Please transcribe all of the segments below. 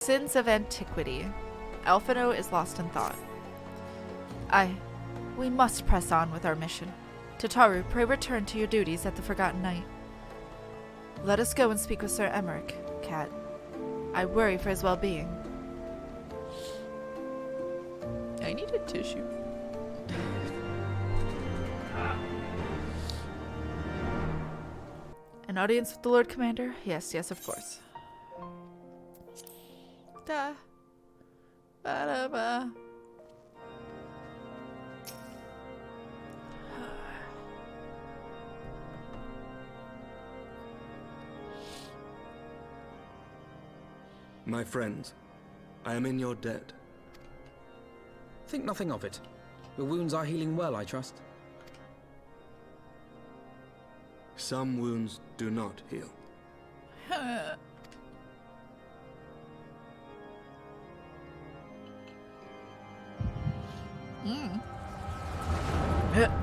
Sins of Antiquity. Alphino is lost in thought. We must press on with our mission. Tataru, pray return to your duties at the Forgotten Knight. Let us go and speak with Sir Emmerich, Kat. I worry for his well-being. I need a tissue. An audience with the Lord Commander? Yes, of course. Da. Ba-da-ba. My friends, I am in your debt. Think nothing of it. Your wounds are healing well, I trust. Some wounds do not heal.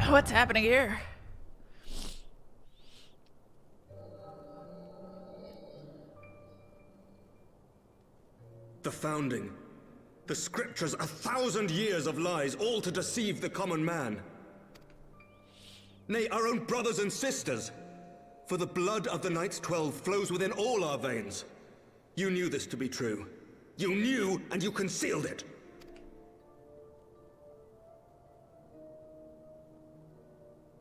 What's happening here? The Founding. The Scriptures, 1,000 years of lies, all to deceive the common man. Nay, our own brothers and sisters. For the blood of the Knights 12 flows within all our veins. You knew this to be true. You knew, and you concealed it.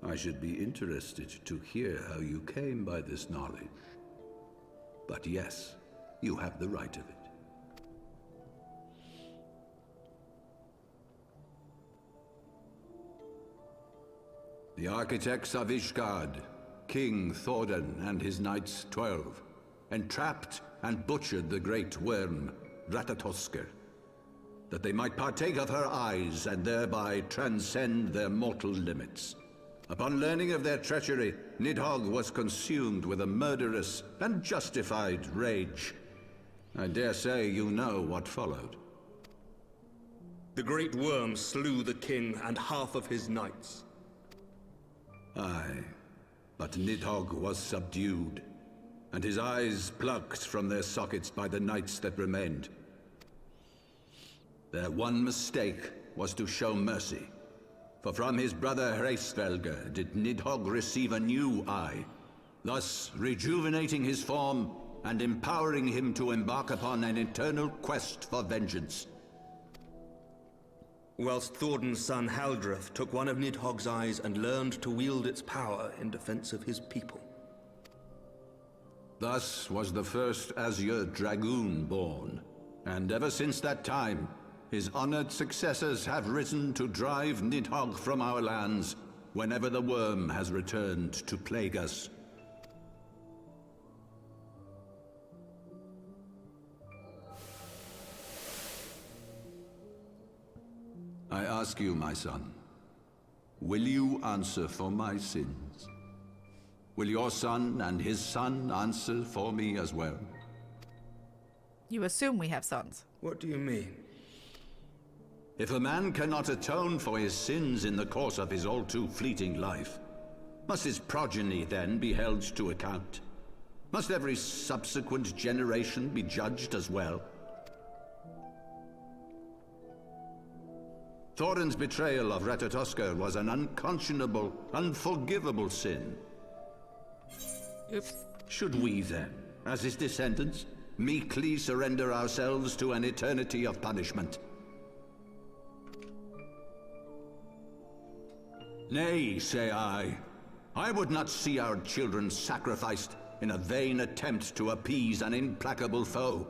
I should be interested to hear how you came by this knowledge. But yes, you have the right of it. The architects of Ishgard, King Thordan and his Knights 12, entrapped and butchered the great worm, Ratatoskr, that they might partake of her eyes and thereby transcend their mortal limits. Upon learning of their treachery, Nidhogg was consumed with a murderous and justified rage. I dare say you know what followed. The great worm slew the king and half of his knights. Aye, but Nidhogg was subdued, and his eyes plucked from their sockets by the knights that remained. Their one mistake was to show mercy, for from his brother Hreysvelgr did Nidhogg receive a new eye, thus rejuvenating his form and empowering him to embark upon an eternal quest for vengeance. Whilst Thordan's son Haldreth took one of Nidhogg's eyes and learned to wield its power in defense of his people. Thus was the first Azure Dragoon born, and ever since that time, his honored successors have risen to drive Nidhogg from our lands whenever the worm has returned to plague us. I ask you, my son, will you answer for my sins? Will your son and his son answer for me as well? You assume we have sons. What do you mean? If a man cannot atone for his sins in the course of his all too fleeting life, must his progeny then be held to account? Must every subsequent generation be judged as well? Thorin's betrayal of Ratatoskr was an unconscionable, unforgivable sin. Oops. Should we then, as his descendants, meekly surrender ourselves to an eternity of punishment? Nay, say I. I would not see our children sacrificed in a vain attempt to appease an implacable foe.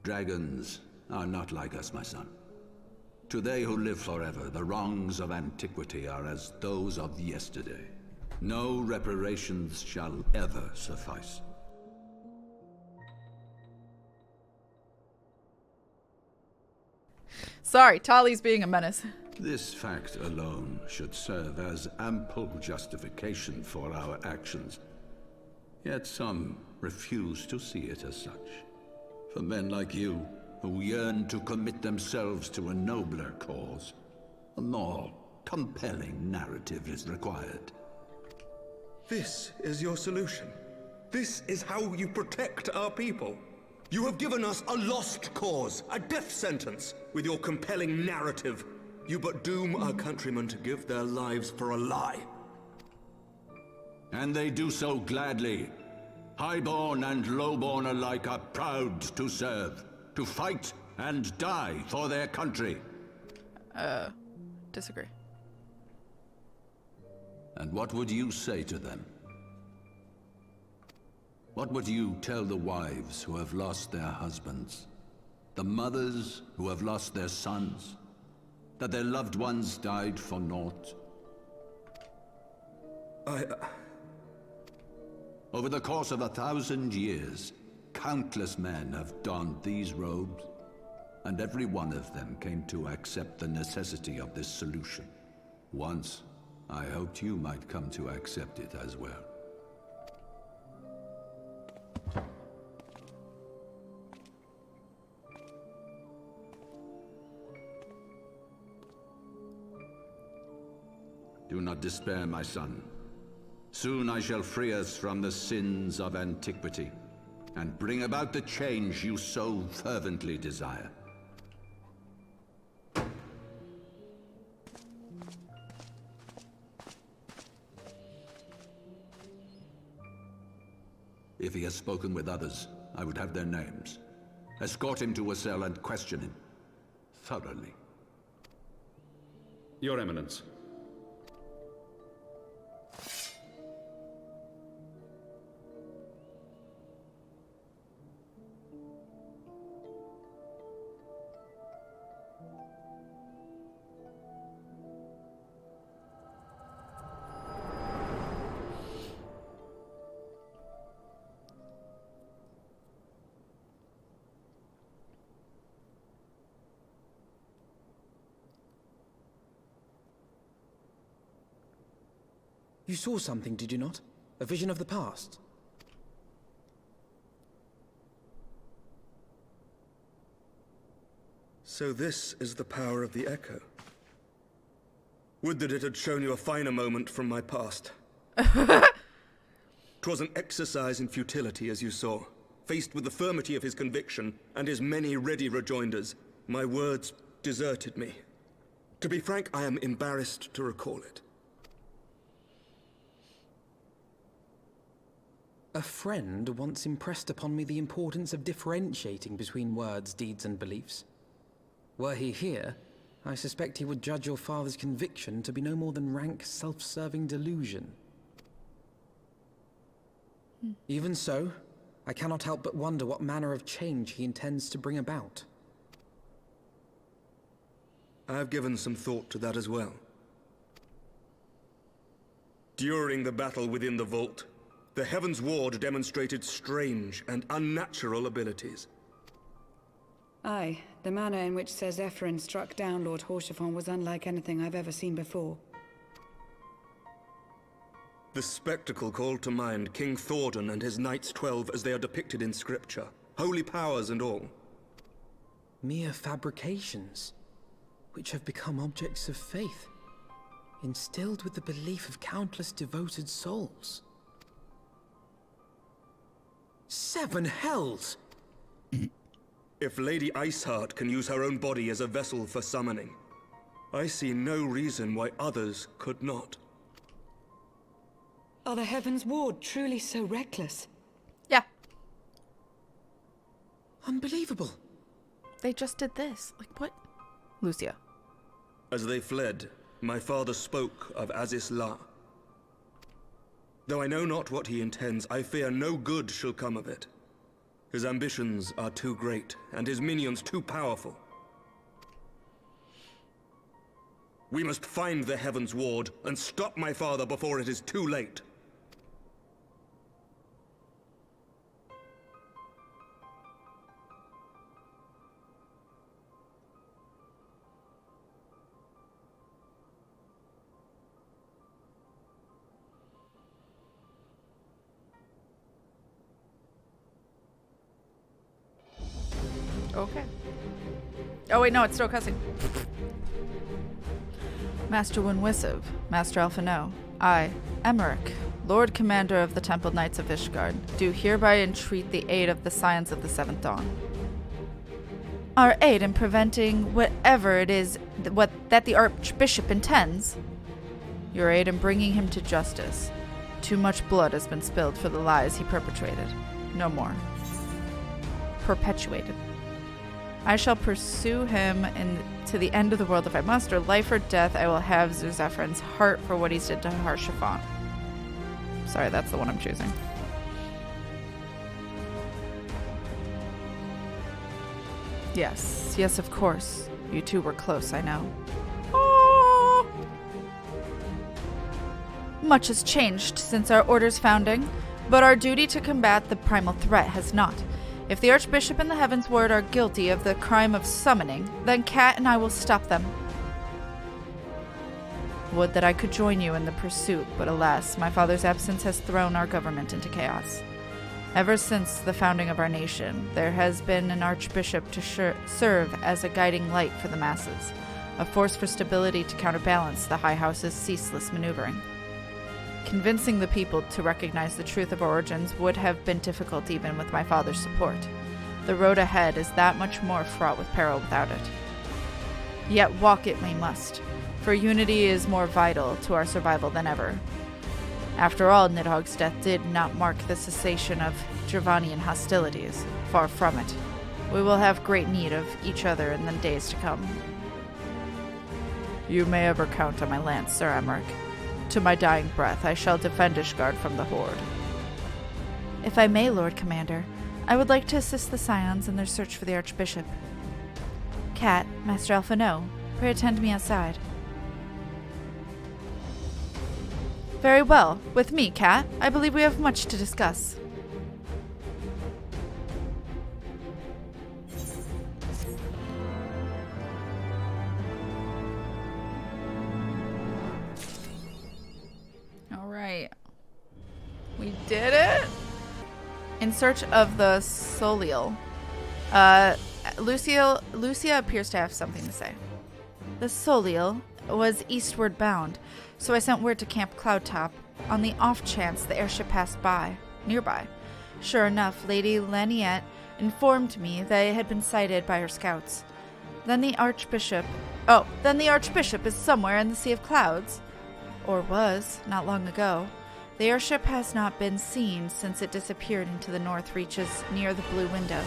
Dragons are not like us, my son. To they who live forever, the wrongs of antiquity are as those of yesterday. No reparations shall ever suffice. Sorry, Tali's being a menace. This fact alone should serve as ample justification for our actions. Yet some refuse to see it as such. For men like you, who yearn to commit themselves to a nobler cause, a more compelling narrative is required. This is your solution. This is how you protect our people. You have given us a lost cause, a death sentence. With your compelling narrative, you but doom our countrymen to give their lives for a lie. And they do so gladly. Highborn and lowborn alike are proud to serve, to fight and die for their country. Disagree. And what would you say to them? What would you tell the wives who have lost their husbands? The mothers who have lost their sons? That their loved ones died for naught? Over the course of 1,000 years, countless men have donned these robes, and every one of them came to accept the necessity of this solution. Once, I hoped you might come to accept it as well. Do not despair, my son. Soon I shall free us from the sins of antiquity, and bring about the change you so fervently desire. If he has spoken with others, I would have their names. Escort him to a cell and question him thoroughly. Your Eminence. You saw something, did you not? A vision of the past? So this is the power of the Echo. Would that it had shown you a finer moment from my past. 'Twas an exercise in futility, as you saw. Faced with the firmity of his conviction and his many ready rejoinders, my words deserted me. To be frank, I am embarrassed to recall it. A friend once impressed upon me the importance of differentiating between words, deeds, and beliefs. Were he here, I suspect he would judge your father's conviction to be no more than rank, self-serving delusion. Even so, I cannot help but wonder what manner of change he intends to bring about. I have given some thought to that as well. During the battle within the vault, the Heavensward demonstrated strange and unnatural abilities. Aye, the manner in which Sir Zephyrin struck down Lord Haurchefant was unlike anything I've ever seen before. The spectacle called to mind King Thordan and his Knights 12 as they are depicted in scripture, holy powers and all. Mere fabrications, which have become objects of faith, instilled with the belief of countless devoted souls. 7 hells! If Lady Iceheart can use her own body as a vessel for summoning, I see no reason why others could not. Are the Heavensward truly so reckless? Yeah, Unbelievable. they just did this. Like, what? Lucia. As they fled, my father spoke of Aziz La. Though I know not what he intends, I fear no good shall come of it. His ambitions are too great, and his minions too powerful. We must find the Heavensward and stop my father before it is too late. Okay. Oh wait, no, it's still cussing. Master Winwissive, Master Alphino, I, Emmerich, Lord Commander of the Temple Knights of Ishgard, do hereby entreat the aid of the Scions of the Seventh Dawn. Our aid in preventing whatever it is that the Archbishop intends. Your aid in bringing him to justice. Too much blood has been spilled for the lies he perpetrated. No more. Perpetuated. I shall pursue him to the end of the world if I must, or life or death. I will have Zephyrin's heart for what he's did to Harshaphon. Sorry, that's the one I'm choosing. Yes, yes, of course. You two were close, I know. Oh! Much has changed since our order's founding, but our duty to combat the primal threat has not. If the Archbishop and the Heavensward are guilty of the crime of summoning, then Kat and I will stop them. Would that I could join you in the pursuit, but alas, my father's absence has thrown our government into chaos. Ever since the founding of our nation, there has been an Archbishop to serve as a guiding light for the masses, a force for stability to counterbalance the High House's ceaseless maneuvering. Convincing the people to recognize the truth of origins would have been difficult even with my father's support. The road ahead is that much more fraught with peril without it. Yet walk it we must, for unity is more vital to our survival than ever. After all, Nidhogg's death did not mark the cessation of Dravanian hostilities. Far from it. We will have great need of each other in the days to come. You may ever count on my lance, Sir Emmerich. To my dying breath, I shall defend Ishgard from the Horde. If I may, Lord Commander, I would like to assist the Scions in their search for the Archbishop. Kat, Master Alphino, pray attend me outside. Very well. With me, Kat. I believe we have much to discuss. Alright. We did it! In search of the Soliel. Lucia appears to have something to say. The Soliel was eastward bound, so I sent word to Camp Cloudtop on the off chance the airship passed nearby. Sure enough, Lady Laniette informed me that it had been sighted by her scouts. Then the Archbishop is somewhere in the Sea of Clouds. Or was, not long ago. The airship has not been seen since it disappeared into the north reaches near the Blue Window.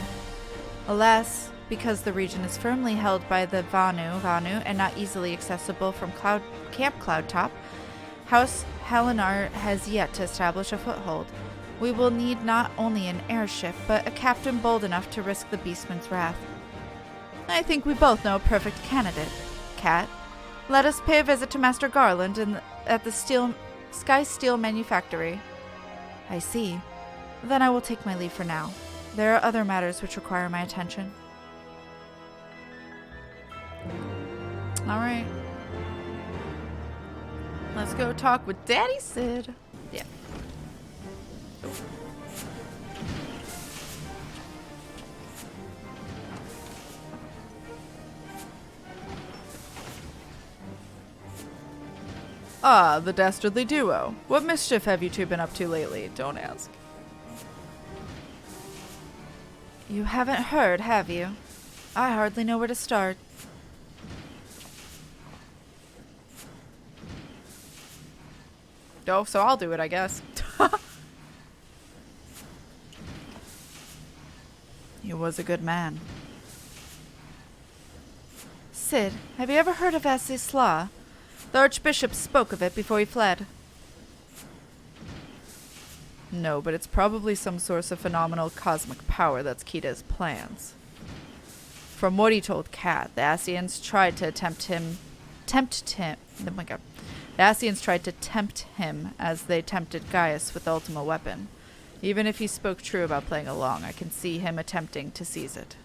Alas, because the region is firmly held by the Vanu and not easily accessible from Camp Cloudtop, House Halinar has yet to establish a foothold. We will need not only an airship, but a captain bold enough to risk the beastman's wrath. I think we both know a perfect candidate. Kat, let us pay a visit to Master Garland at the Sky Steel Manufactory. I see. Then I will take my leave for now. There are other matters which require my attention. Alright. Let's go talk with Daddy Sid. Yeah. Ah, the dastardly duo. What mischief have you two been up to lately? Don't ask. You haven't heard, have you? I hardly know where to start. Oh, so I'll do it, I guess. He was a good man. Sid, have you ever heard of Asisla? The Archbishop spoke of it before he fled. No, but it's probably some source of phenomenal cosmic power that's key to his plans. From what he told Kat, the Ascians tried to tempt him as they tempted Gaius with the Ultima weapon. Even if he spoke true about playing along, I can see him attempting to seize it.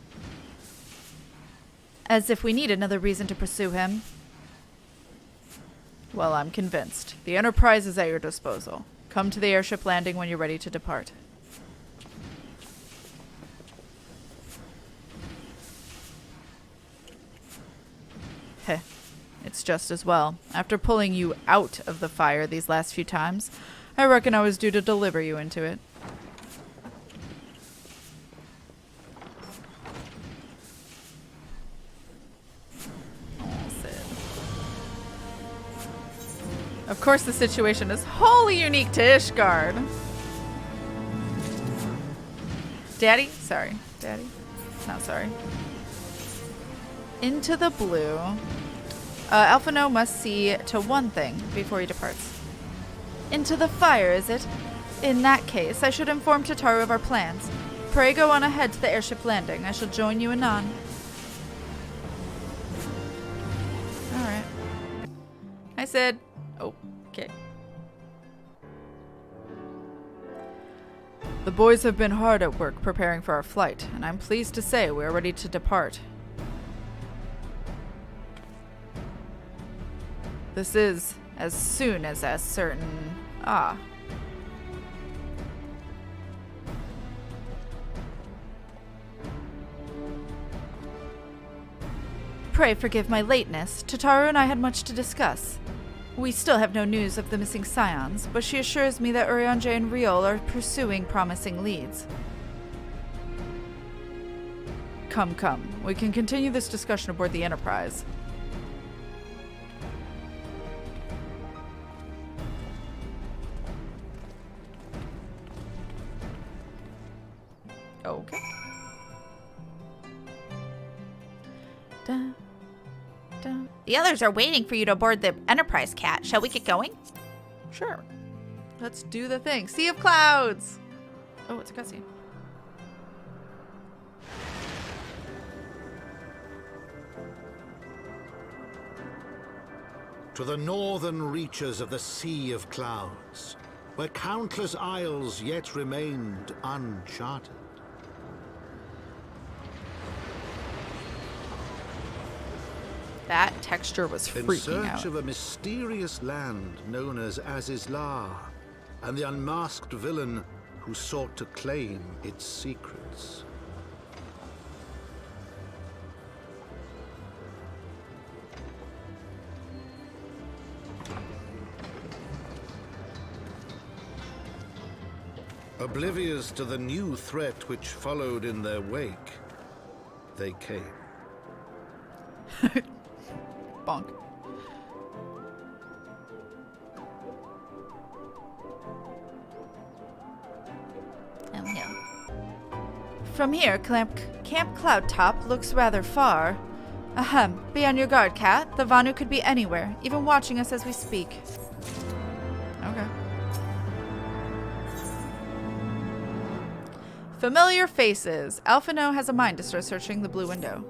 As if we need another reason to pursue him. Well, I'm convinced. The Enterprise is at your disposal. Come to the airship landing when you're ready to depart. Heh. It's just as well. After pulling you out of the fire these last few times, I reckon I was due to deliver you into it. Of course, the situation is wholly unique to Ishgard. Daddy? Sorry. Daddy? No, sorry. Into the blue. Alphino must see to one thing before he departs. Into the fire, is it? In that case, I should inform Tataru of our plans. Pray go on ahead to the airship landing. I shall join you anon. Alright. I said... Oh, okay. The boys have been hard at work preparing for our flight, and I'm pleased to say we are ready to depart. This is as soon as certain... Ah. Pray forgive my lateness. Tataru and I had much to discuss. We still have no news of the missing scions, but she assures me that Urianger and Riol are pursuing promising leads. Come, come. We can continue this discussion aboard the Enterprise. Okay. Dun, dun. The others are waiting for you to board the Enterprise, Cat. Shall we get going? Sure. Let's do the thing. Sea of Clouds! Oh, it's a cutscene. To the northern reaches of the Sea of Clouds, where countless isles yet remained uncharted. That texture was In freaking search out. of a mysterious land known as Azizlar, and the unmasked villain who sought to claim its secrets. Oblivious to the new threat which followed in their wake, they came. Bonk. Oh, yeah. From here, Camp Cloudtop looks rather far. Ahem. Be on your guard, Cat. The Vanu could be anywhere, even watching us as we speak. Okay. Familiar faces. Alphino has a mind to start searching the blue window.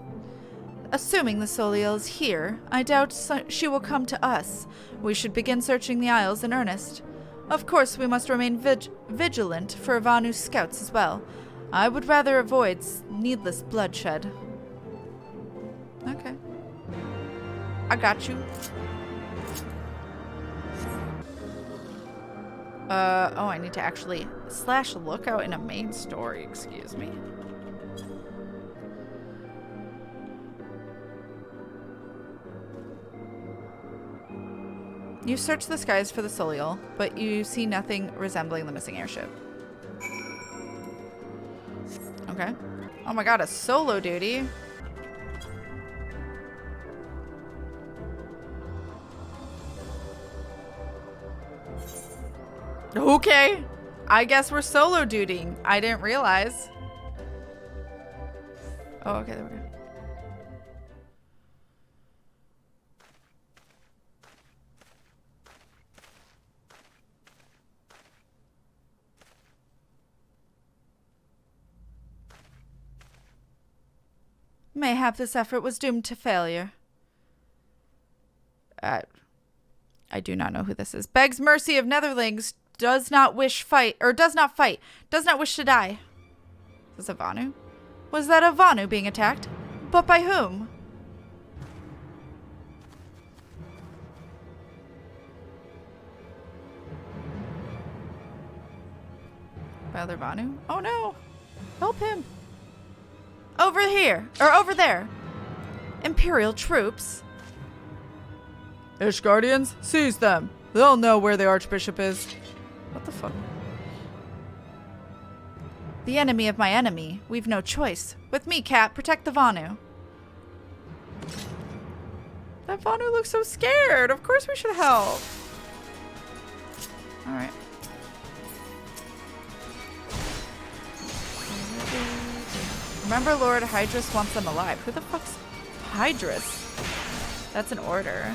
Assuming the Soliel is here, I doubt she will come to us. We should begin searching the Isles in earnest. Of course, we must remain vigilant for Vanu's scouts as well. I would rather avoid needless bloodshed. Okay. I got you. Oh, I need to actually slash lookout in a main story, excuse me. You search the skies for the Soliel, but you see nothing resembling the missing airship. Okay. Oh my god, a solo duty. Okay. I guess we're solo dutying. I didn't realize. Oh, okay, there we go. Mayhap this effort was doomed to failure. I do not know who this is. Begs mercy of Netherlings, does not wish fight, or does not fight, does not wish to die. Is this a Vanu? Was that a Vanu being attacked? But by whom? By other Vanu? Oh no! Help him! Over here, or over there. Imperial troops. Ishgardians, seize them. They'll know where the Archbishop is. What the fuck? The enemy of my enemy. We've no choice. With me, Kat. Protect the Vanu. That Vanu looks so scared. Of course we should help. Alright. Remember, Lord Hydrus wants them alive. Who the fuck's Hydrus? That's an order.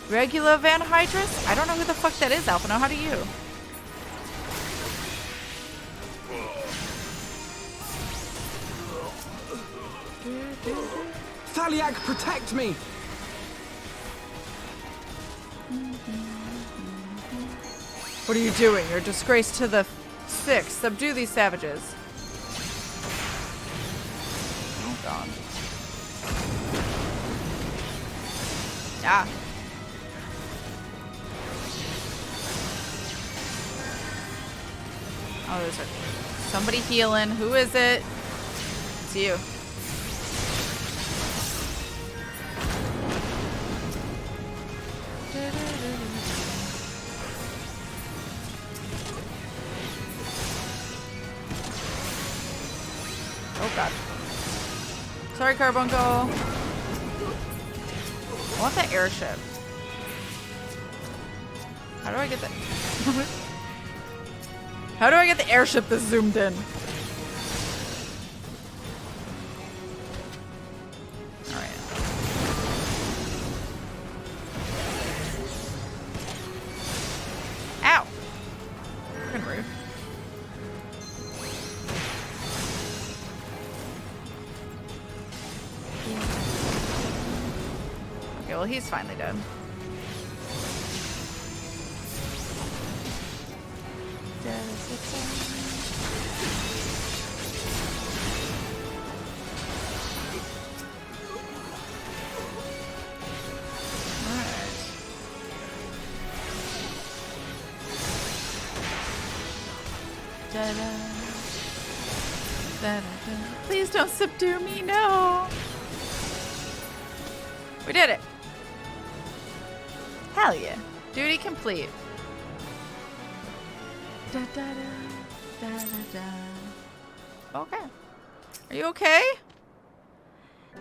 Regula Van Hydrus? I don't know who the fuck that is, Alphino. How do you? Thaliak, protect me! What are you doing? You're a disgrace to the Six. Subdue these savages. Oh god. Ah. Oh, there's somebody healing. Who is it? It's you. Oh god. Sorry, Carbuncle. I want that airship. How do I get that? How do I get the airship that's zoomed in? Alright. Ow! Fucking rude. Okay, well, he's finally dead. Please don't subdue me, no. We did it. Hell yeah. Duty complete. Da, da, da, da, da, da. Okay. Are you okay?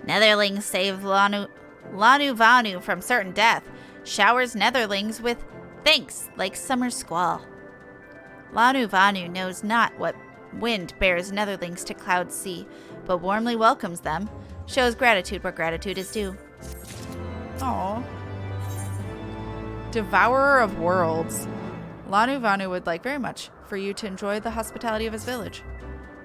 Netherlings save Lanu Vanu from certain death. Showers Netherlings with thanks like summer squall. Lanu Vanu knows not what wind bears Netherlings to Cloud Sea, but warmly welcomes them. Shows gratitude where gratitude is due. Aww. Devourer of Worlds. Lanu Vanu would like very much for you to enjoy the hospitality of his village.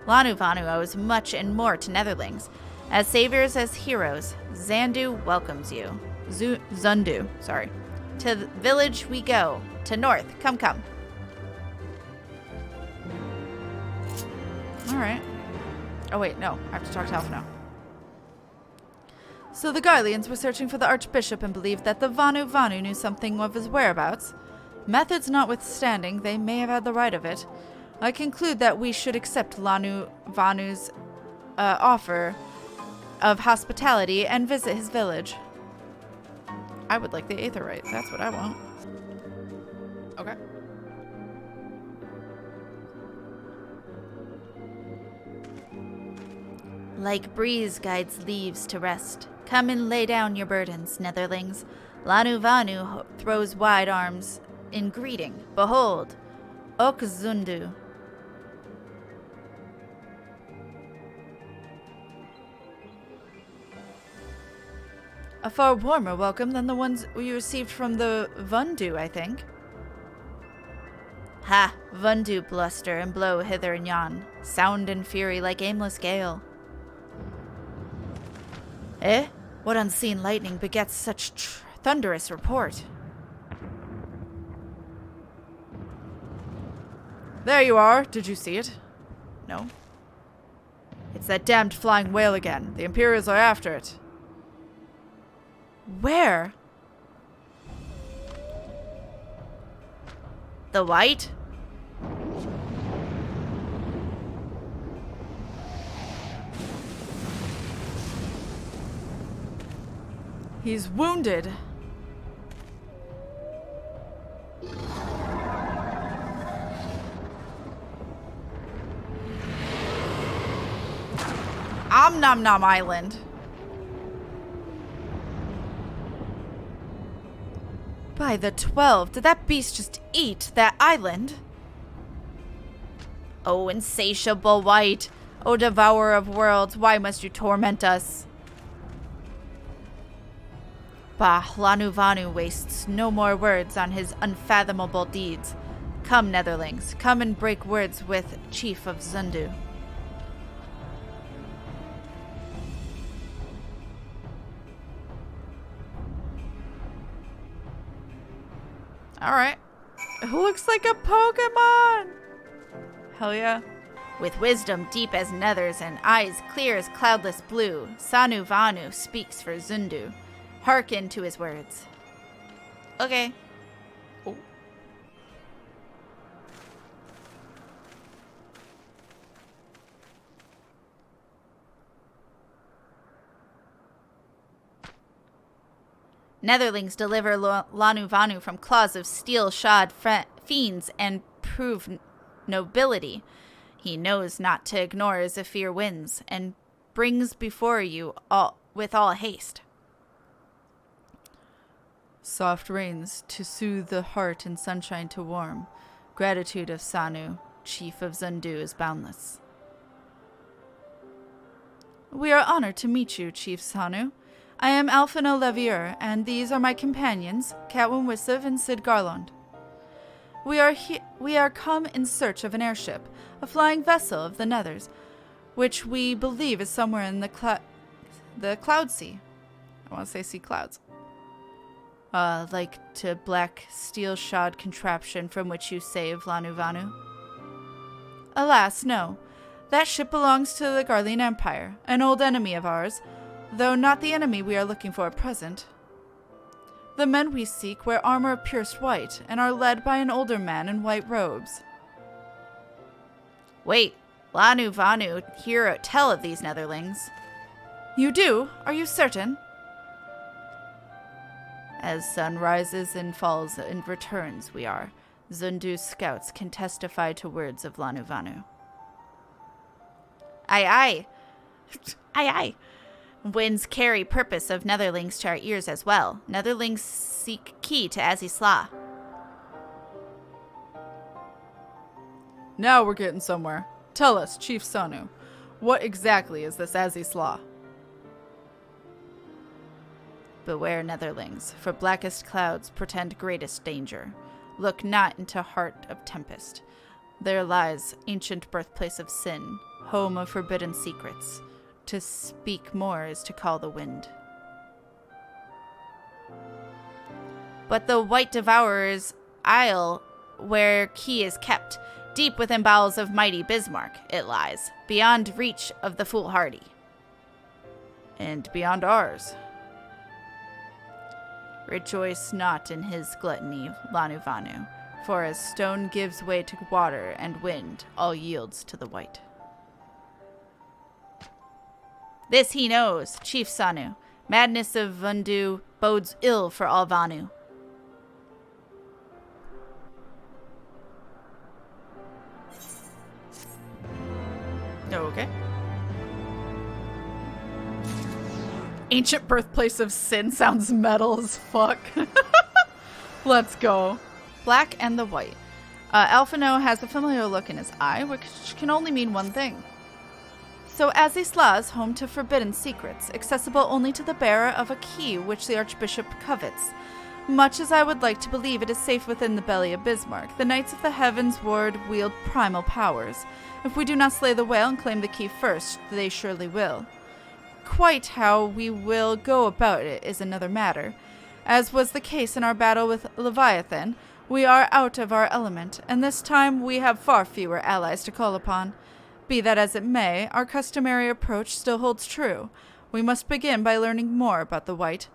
Lanu Vanu owes much and more to Netherlings. As saviors, as heroes, Zandu welcomes you. Zundu, sorry. To the village we go. To north, come. Alright. Oh wait, no. I have to talk to Alpha now. So the Garleans were searching for the Archbishop and believed that the Vanu knew something of his whereabouts. Methods notwithstanding, they may have had the right of it. I conclude that we should accept Lanu Vanu's offer of hospitality and visit his village. I would like the Aetherite. That's what I want. Okay. Like breeze guides leaves to rest. Come and lay down your burdens, Netherlings. Lanu Vanu throws wide arms in greeting. Behold, Okzundu. A far warmer welcome than the ones we received from the Vundu, I think. Ha! Vundu bluster and blow hither and yon. Sound and fury like aimless gale. Eh? What unseen lightning begets such thunderous report? There you are. Did you see it? No. It's that damned flying whale again. The Imperials are after it. Where? The white? He's wounded. Nom Nom Nom Island. By the 12, did that beast just eat that island? O insatiable wight, O devourer of worlds, why must you torment us? Bah, Lanu Vanu wastes no more words on his unfathomable deeds. Come, Netherlings, come and break words with Chief of Zundu. Alright. It looks like a Pokemon! Hell yeah. With wisdom deep as nethers and eyes clear as cloudless blue, Sanu Vanu speaks for Zundu. Hearken to his words. Okay. Oh. Netherlings deliver Lanu Vanu from claws of steel-shod fiends and prove nobility. He knows not to ignore as a fear wins, and brings before you with all haste. Soft rains to soothe the heart and sunshine to warm. Gratitude of Sanu, Chief of Zundu, is boundless. We are honored to meet you, Chief Sanu. I am Alphino Levier, and these are my companions, KatFTWynn Wissiv and Sid Garland. We are come in search of an airship, a flying vessel of the Nethers, which we believe is somewhere in the Cloud Sea. I want to say sea clouds. Like to black steel-shod contraption from which you saved Lanu Vanu? Alas, no. That ship belongs to the Garlean Empire, an old enemy of ours, though not the enemy we are looking for at present. The men we seek wear armor of pierced white, and are led by an older man in white robes. Wait, Lanu Vanu hear tell of these Netherlings. You do? Are you certain? As sun rises and falls and returns, we are. Zundu's scouts can testify to words of Lanu Vanu. Aye, aye. Aye, aye. Winds carry purpose of Netherlings to our ears as well. Netherlings seek key to Azisla. Now we're getting somewhere. Tell us, Chief Sanu, what exactly is this Azisla? Beware, Netherlings, for blackest clouds portend greatest danger. Look not into heart of tempest. There lies ancient birthplace of sin, home of forbidden secrets. To speak more is to call the wind. But the white devourer's isle, where key is kept, deep within bowels of mighty Bismarck, it lies, beyond reach of the foolhardy. And beyond ours. Rejoice not in his gluttony, Lanu Vanu, for as stone gives way to water and wind, all yields to the white. This he knows, Chief Sanu. Madness of Vundu bodes ill for all Vanu. Okay. Ancient birthplace of sin sounds metal as fuck. Let's go. Black and the white. Alphino has a familiar look in his eye, which can only mean one thing. So Azisla is home to forbidden secrets, accessible only to the bearer of a key which the Archbishop covets. Much as I would like to believe it is safe within the belly of Bismarck, the Knights of the Heavensward wield primal powers. If we do not slay the whale and claim the key first, they surely will. Quite how we will go about it is another matter. As was the case in our battle with Leviathan, we are out of our element, and this time we have far fewer allies to call upon. Be that as it may, our customary approach still holds true. We must begin by learning more about the white.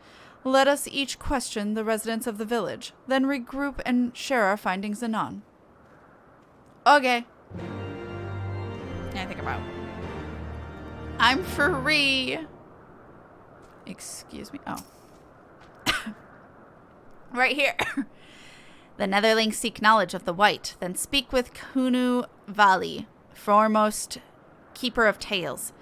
Let us each question the residents of the village, then regroup and share our findings anon. Okay. Anything about. I'm free. Excuse me. Oh. Right here. The Netherlings seek knowledge of the white, then speak with Kunu Vali, foremost keeper of tales.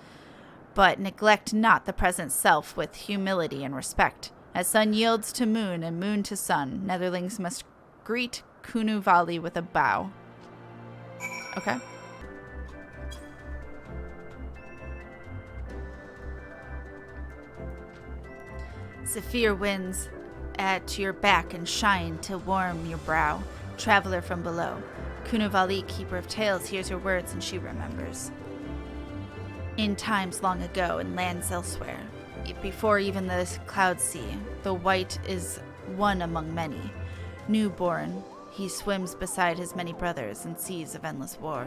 But neglect not the present self with humility and respect. As sun yields to moon and moon to sun, netherlings must greet Kunu Vali with a bow. Okay. Zephyr winds at your back and shine to warm your brow. Traveler from below. Kunu Vali, keeper of tales, hears your words and she remembers. In times long ago, in lands elsewhere, before even the cloud sea, the white is one among many. Newborn, he swims beside his many brothers in seas of endless war.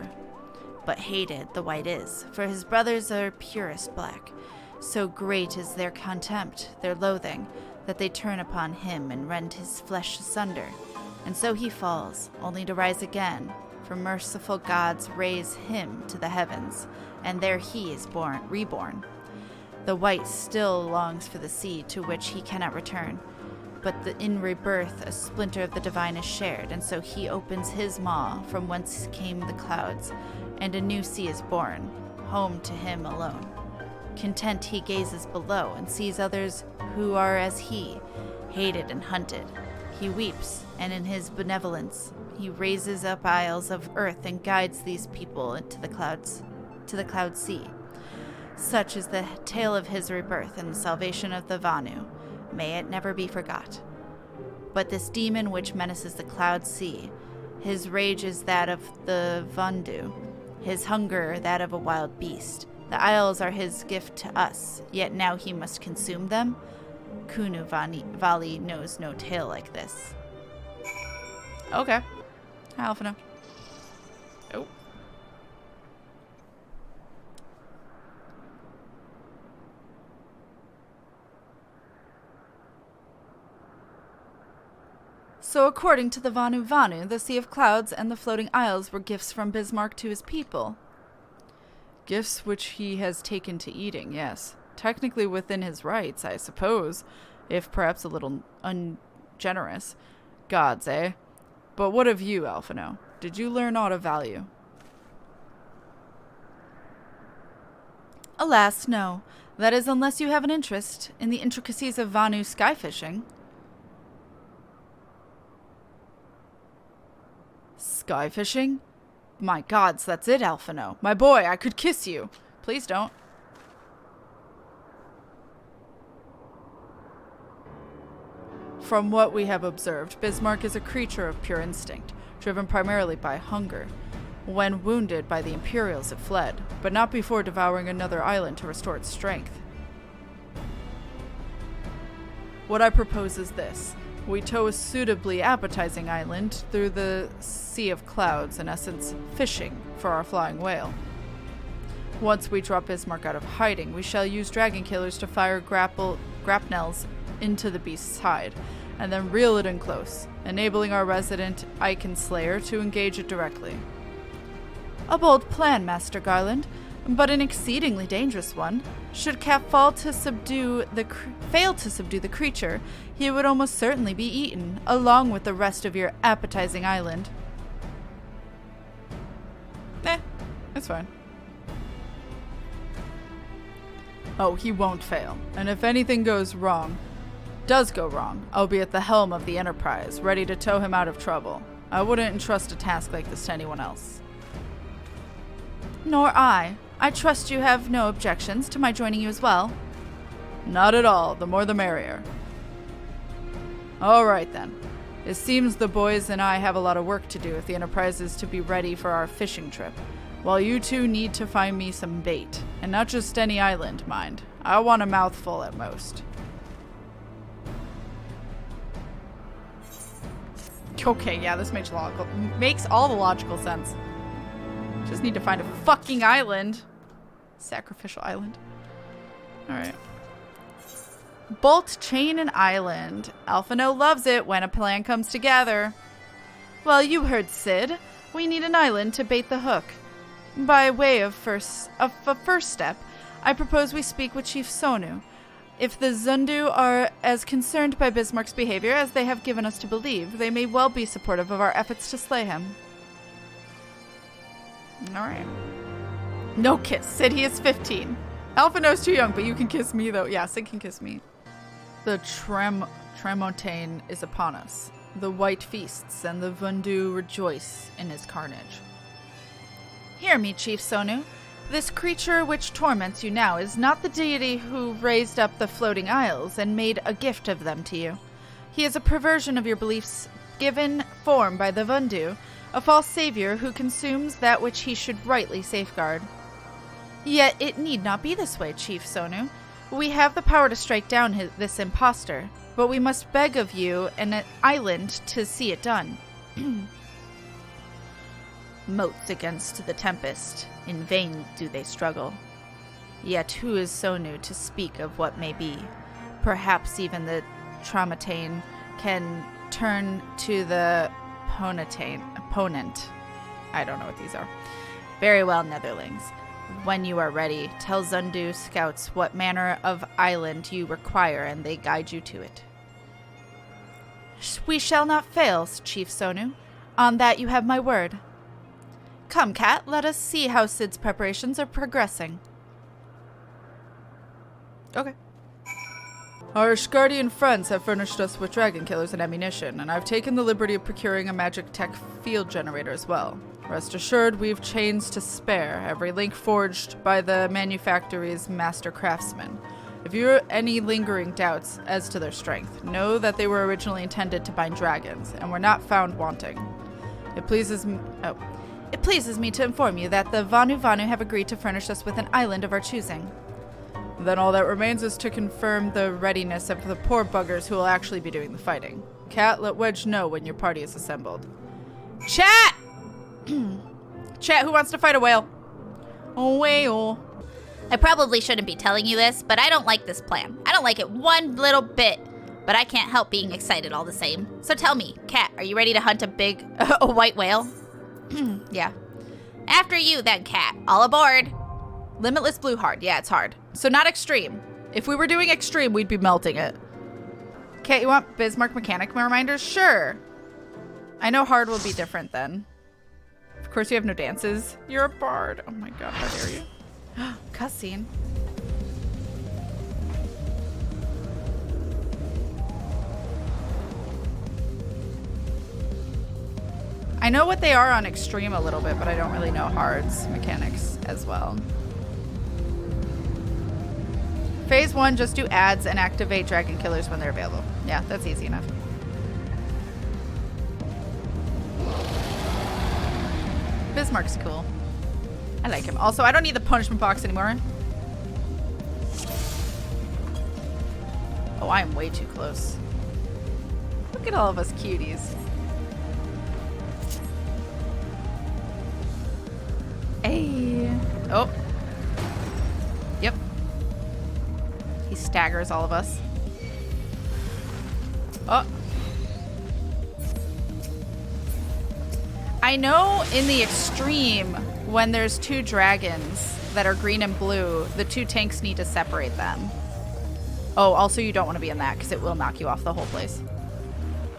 But hated the white is, for his brothers are purest black. So great is their contempt, their loathing, that they turn upon him and rend his flesh asunder. And so he falls, only to rise again, for merciful gods raise him to the heavens, and there he is reborn. The white still longs for the sea to which he cannot return, but in rebirth a splinter of the divine is shared, and so he opens his maw from whence came the clouds, and a new sea is born, home to him alone. Content he gazes below and sees others who are as he, hated and hunted. He weeps, and in his benevolence he raises up isles of earth and guides these people into the clouds, to the cloud sea. Such is the tale of his rebirth and the salvation of the Vanu. May it never be forgot. But this demon which menaces the cloud sea, his rage is that of the Vandu, his hunger that of a wild beast. The isles are his gift to us, yet now he must consume them? Kunu Vali knows no tale like this. Okay. Hi, Alphina. Oh. So according to the Vanu, the Sea of Clouds and the Floating Isles were gifts from Bismarck to his people. Gifts which he has taken to eating, yes. Technically within his rights, I suppose, if perhaps a little ungenerous. Gods, eh? But what of you, Alphino? Did you learn aught of value? Alas, no. That is, unless you have an interest in the intricacies of Vanu sky fishing. Sky fishing? My gods, that's it, Alphino. My boy, I could kiss you. Please don't. From what we have observed, Bismarck is a creature of pure instinct, driven primarily by hunger. When wounded by the Imperials, it fled, but not before devouring another island to restore its strength. What I propose is this. We tow a suitably appetizing island through the Sea of Clouds, in essence, fishing for our flying whale. Once we drop Bismarck out of hiding, we shall use dragon killers to fire grapnels into the beast's hide, and then reel it in close, enabling our resident Icon Slayer to engage it directly. A bold plan, Master Garland, but an exceedingly dangerous one. Should Cap fail to subdue the creature, he would almost certainly be eaten, along with the rest of your appetizing island. It's fine. Oh, he won't fail, and if anything does go wrong, I'll be at the helm of the Enterprise, ready to tow him out of trouble. I wouldn't entrust a task like this to anyone else. Nor I. I trust you have no objections to my joining you as well. Not at all. The more the merrier. All right, then. It seems the boys and I have a lot of work to do if the Enterprise is to be ready for our fishing trip, while you two need to find me some bait. And not just any island, mind. I want a mouthful at most. Okay, yeah, this makes all the logical sense. Just need to find a fucking island. Sacrificial island. Alright. Bolt, chain, and island. Alphino loves it when a plan comes together. Well, you heard Sid. We need an island to bait the hook. By way of a first step, I propose we speak with Chief Sonu. If the Zundu are as concerned by Bismarck's behavior as they have given us to believe, they may well be supportive of our efforts to slay him. Alright. No kiss. Sid, he is 15. Alphino's too young, but you can kiss me, though. Yeah, Sid can kiss me. The Tremontaine is upon us. The white feasts, and the Vanu rejoice in his carnage. Hear me, Chief Sonu. This creature which torments you now is not the deity who raised up the floating isles and made a gift of them to you. He is a perversion of your beliefs given form by the Vanu, a false savior who consumes that which he should rightly safeguard. Yet it need not be this way, Chief Sonu. We have the power to strike down this impostor, but we must beg of you an island to see it done. Moats against the tempest, in vain do they struggle. Yet who is Sonu to speak of what may be? Perhaps even the Tremontaine can turn to the opponent. I don't know what these are. Very well, Netherlings. When you are ready, tell Zundu scouts what manner of island you require, and they guide you to it. We shall not fail, Chief Sonu. On that you have my word. Come, Kat, let us see how Sid's preparations are progressing. Okay. Our Ishgardian friends have furnished us with dragon killers and ammunition, and I've taken the liberty of procuring a magic tech field generator as well. Rest assured, we've chains to spare, every link forged by the manufactory's master craftsmen. If you have any lingering doubts as to their strength, know that they were originally intended to bind dragons, and were not found wanting. It pleases me to inform you that the Vanu have agreed to furnish us with an island of our choosing. Then all that remains is to confirm the readiness of the poor buggers who will actually be doing the fighting. Kat, let Wedge know when your party is assembled. Chat! Chat, who wants to fight a whale? A whale. I probably shouldn't be telling you this, but I don't like this plan. I don't like it one little bit. But I can't help being excited all the same. So tell me, Kat, are you ready to hunt a white whale? Yeah. After you then, Kat. All aboard. Limitless Blue hard. Yeah, it's hard. So not extreme. If we were doing extreme, we'd be melting it. Kat, you want Bismarck mechanic reminders? Sure. I know hard will be different then. Of course you have no dances. You're a bard. Oh my god, how dare you. Cutscene. I know what they are on extreme a little bit, but I don't really know hard's mechanics as well. Phase 1, just do ads and activate dragon killers when they're available. Yeah, that's easy enough. Bismarck's cool. I like him. Also, I don't need the punishment box anymore. Oh, I am way too close. Look at all of us cuties. Hey. Oh. Yep. He staggers all of us. Oh. I know in the extreme, when there's two dragons that are green and blue, the two tanks need to separate them. Oh, also you don't want to be in that because it will knock you off the whole place.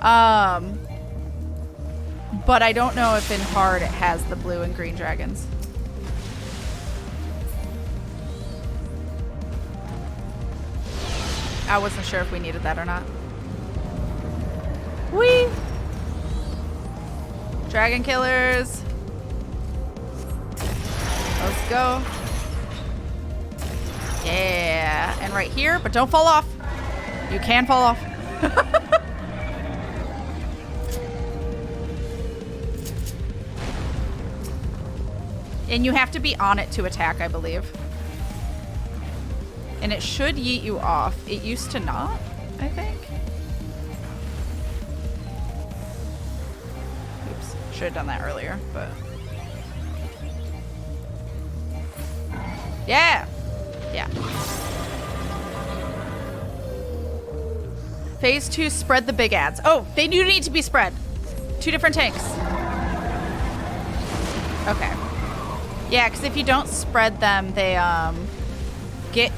But I don't know if in hard it has the blue and green dragons. I wasn't sure if we needed that or not. Whee! Dragon killers. Let's go. Yeah. And right here, but don't fall off. You can fall off. And you have to be on it to attack, I believe. And it should yeet you off. It used to not, I think. Oops. Should have done that earlier, but... Yeah! Yeah. Phase 2, spread the big ads. Oh, they do need to be spread. 2 different tanks. Okay. Yeah, because if you don't spread them, they get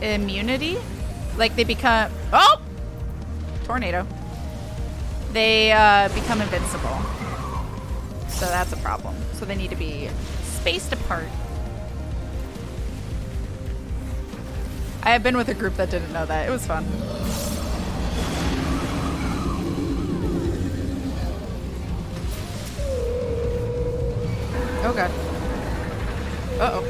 immunity. Like they become... Oh! Tornado. They become invincible. So that's a problem. So they need to be spaced apart. I have been with a group that didn't know that. It was fun. Oh god. Uh-oh.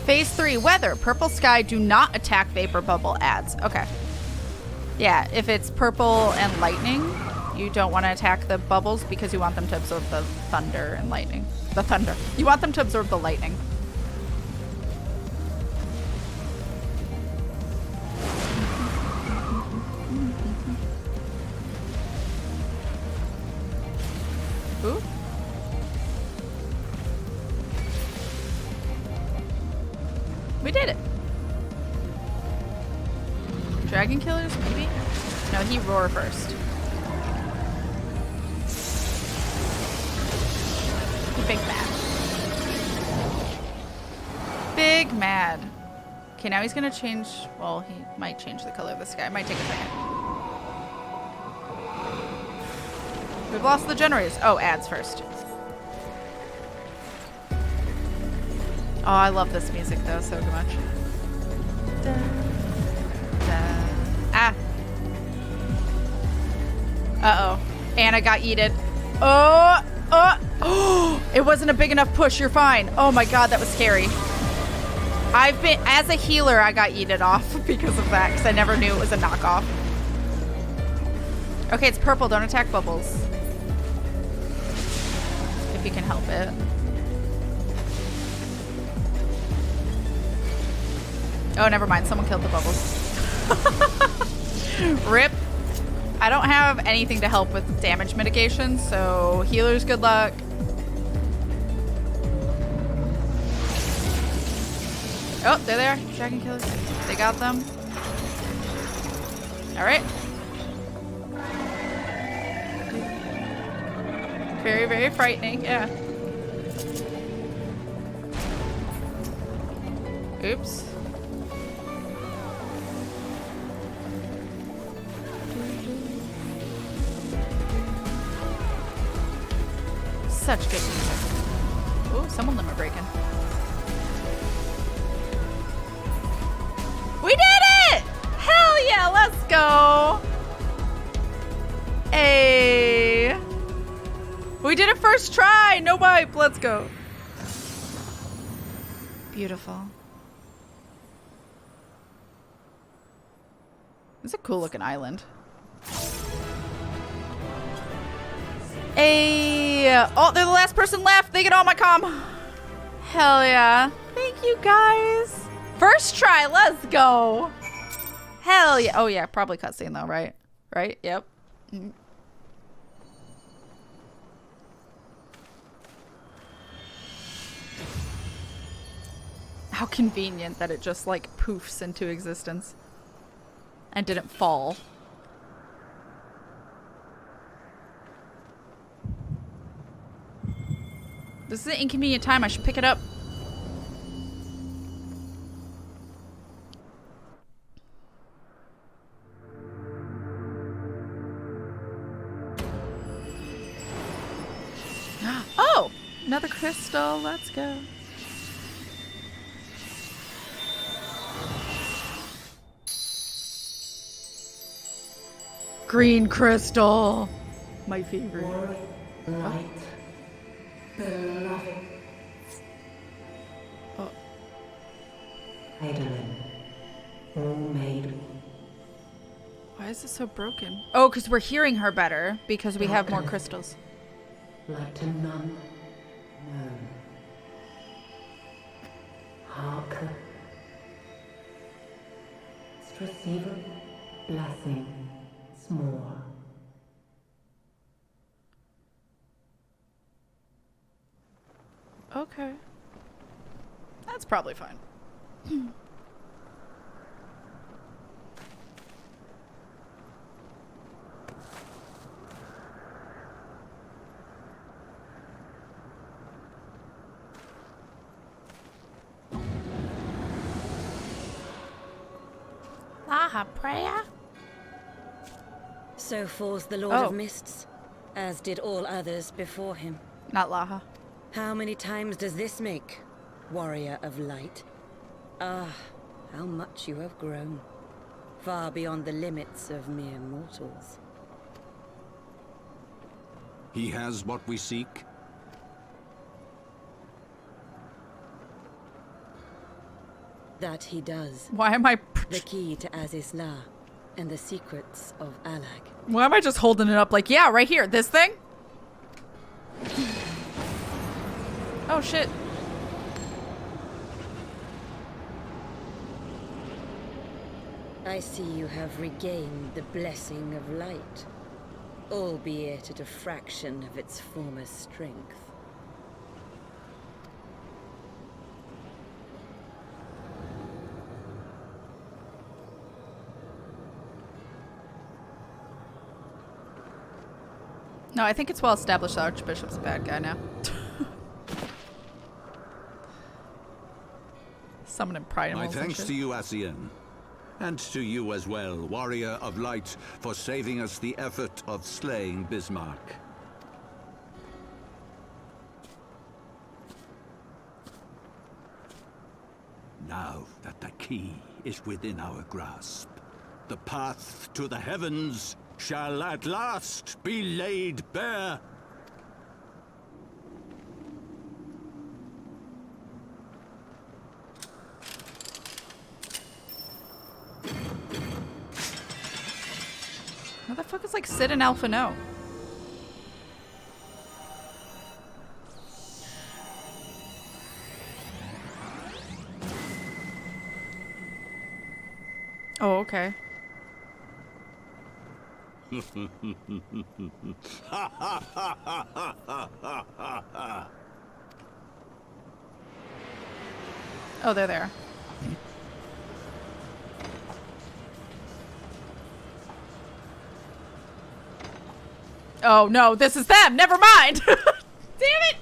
Phase 3, weather. Purple sky, do not attack vapor bubble adds. Okay. Yeah, if it's purple and lightning, you don't want to attack the bubbles because you want them to absorb the thunder and lightning. The thunder. You want them to absorb the lightning. Ooh. We did it. Dragon killers, maybe? No, he roar first. Big mad. Big mad. Okay, now he's gonna change. Well, he might change the color of the sky. It might take a second. We've lost the generators. Oh, ads first. Oh, I love this music though so much. Da, da. Ah. Uh-oh. Anna got yeeted. Oh! Oh! It wasn't a big enough push. You're fine. Oh my god, that was scary. I've been, as a healer, I got yeeted off because of that, because I never knew it was a knockoff. Okay, it's purple. Don't attack bubbles. If you can help it. Oh, never mind. Someone killed the bubbles. Rip. I don't have anything to help with damage mitigation, so healers, good luck. Oh, there they are. Dragon killers. They got them. All right. Very, very frightening. Yeah. Oops. Such good music. Oh, someone limit breaking. We did it! Hell yeah, let's go. Hey. We did it first try. No wipe. Let's go. Beautiful. It's a cool looking island. Hey. Oh, they're the last person left. They get all my comm. Hell yeah. Thank you guys. First try. Let's go. Hell yeah. Oh yeah, probably cutscene though, right? Right? Yep. Mm. How convenient that it just like poofs into existence and didn't fall. This is an inconvenient time. I should pick it up. Oh, another crystal. Let's go. Green crystal. My favorite. Light. Beloved. Oh. Eidolon. All made. Why is it so broken? Oh, because we're hearing her better because we have more crystals. Light to none. No. Hearken. Receiver. Blessing. More. Okay. That's probably fine. Laha prayer. So falls the Lord of Mists, as did all others before him. Not Laha. How many times does this make, warrior of light? Ah, how much you have grown. Far beyond the limits of mere mortals. He has what we seek. That he does. Why am I... The key to Aziz La and the secrets of Alag. Why am I just holding it up like, yeah, right here, this thing? Oh, shit. I see you have regained the blessing of light, albeit at a fraction of its former strength. No, I think it's well established the Archbishop's a bad guy now. Summoning pride My animals and thanks shit. to you, Asien. And to you as well, warrior of light, for saving us the effort of slaying Bismarck. Now that the key is within our grasp, the path to the heavens shall at last be laid bare. What the fuck is like Sid and Alpha No? Oh, okay. Oh, they're there. Oh no, this is them! Never mind! Damn it!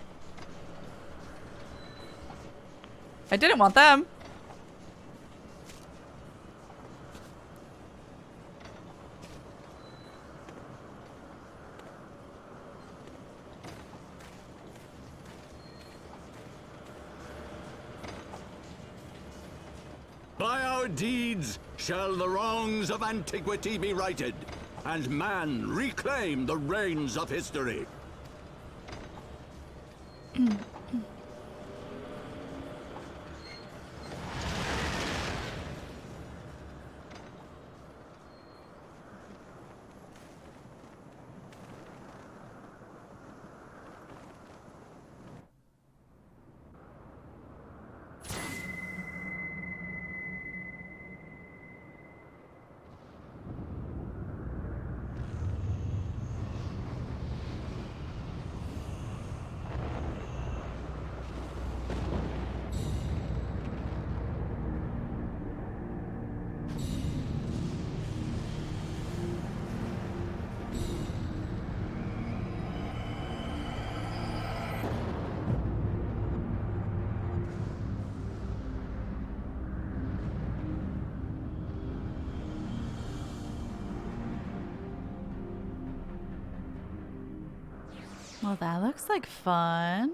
I didn't want them. By our deeds shall the wrongs of antiquity be righted, and man reclaim the reins of history. Well, that looks like fun.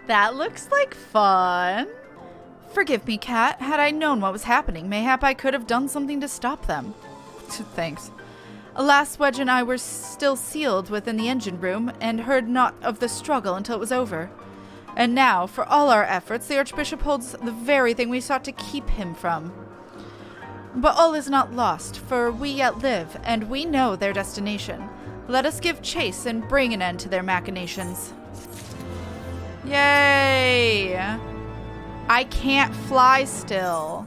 That looks like fun. Forgive me, Kat. Had I known what was happening, mayhap I could have done something to stop them. Thanks. Alas, Wedge and I were still sealed within the engine room and heard not of the struggle until it was over. And now, for all our efforts, the Archbishop holds the very thing we sought to keep him from. But all is not lost, for we yet live, and we know their destination. Let us give chase and bring an end to their machinations. Yay! I can't fly still.